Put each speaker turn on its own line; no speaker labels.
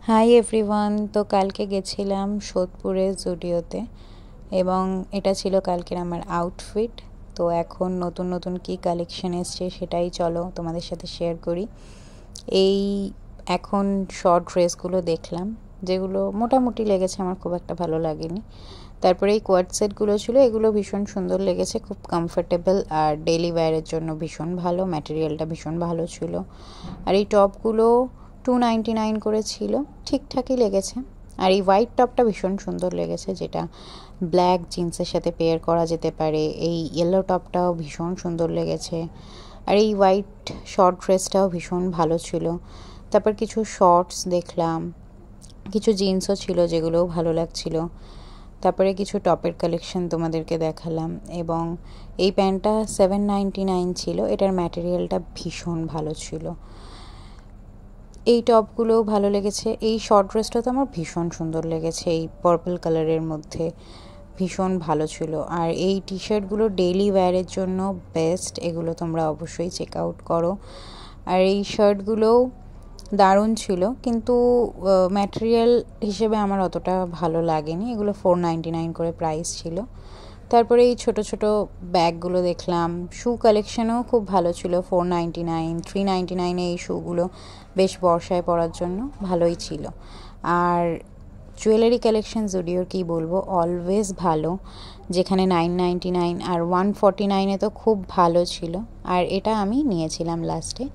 Hi everyone. তো কালকে গেছিলাম সোদপুরের জুডিওতে এবং এটা ছিল কালকের আমার আউটফিট। তো এখন নতুন নতুন কি কালেকশন এসছে সেটাই চলো তোমাদের সাথে শেয়ার করি। এই এখন শর্ট ড্রেসগুলো দেখলাম, যেগুলো মোটামুটি লেগেছে, আমার খুব একটা ভালো লাগেনি। তারপরে এই কোয়াড সেটগুলো ছিল, এগুলো ভীষণ সুন্দর লেগেছে, খুব কমফোর্টেবল আর ডেলি ওয়্যারের জন্য ভীষণ ভালো, ম্যাটেরিয়ালটা ভীষণ ভালো ছিল। আর এই টপগুলো 299 করে ছিল, ঠিকঠাকই লেগেছে। আর এই হোয়াইট টপটা ভীষণ সুন্দর লেগেছে, যেটা ব্ল্যাক জিন্সের সাথে পেয়ার করা যেতে পারে। এই ইয়েলো টপটাও ভীষণ সুন্দর লেগেছে। আর এই হোয়াইট শর্ট ড্রেসটাও ভীষণ ভালো ছিল। তারপর কিছু শর্টস দেখলাম, কিছু জিন্সও ছিল যেগুলোও ভালো লাগছিল। তারপরে কিছু টপের কালেকশন তোমাদেরকে দেখালাম। এবং এই প্যান্টটা 799 ছিল, এটার ম্যাটেরিয়ালটা ভীষণ ভালো ছিল। এই টপগুলোও ভালো লেগেছে। এই শর্ট ড্রেসটা তো আমার ভীষণ সুন্দর লেগেছে, এই পার্পল কালারের মধ্যে ভীষণ ভালো ছিল। আর এই টি শার্টগুলো ডেইলি ওয়্যারের জন্য বেস্ট, এগুলো তোমরা অবশ্যই চেক আউট করো। আর এই শার্টগুলোও দারুণ ছিল, কিন্তু ম্যাটেরিয়াল হিসেবে আমার অতটা ভালো লাগেনি। এগুলো 499 করে প্রাইস ছিল। তারপরে এই ছোট ছোট ব্যাগগুলো দেখলাম। শু কালেকশনও খুব ভালো ছিল, 499, 399 এই শুগুলো বেশ বর্ষায় পরার জন্য ভালোই ছিল। আর জুয়েলারি কালেকশন জুডিওর কী বলবো, অলওয়েজ ভালো। যেখানে 999 আর 149 তো খুব ভালো ছিল। আর এটা আমি নিয়েছিলাম লাস্টে।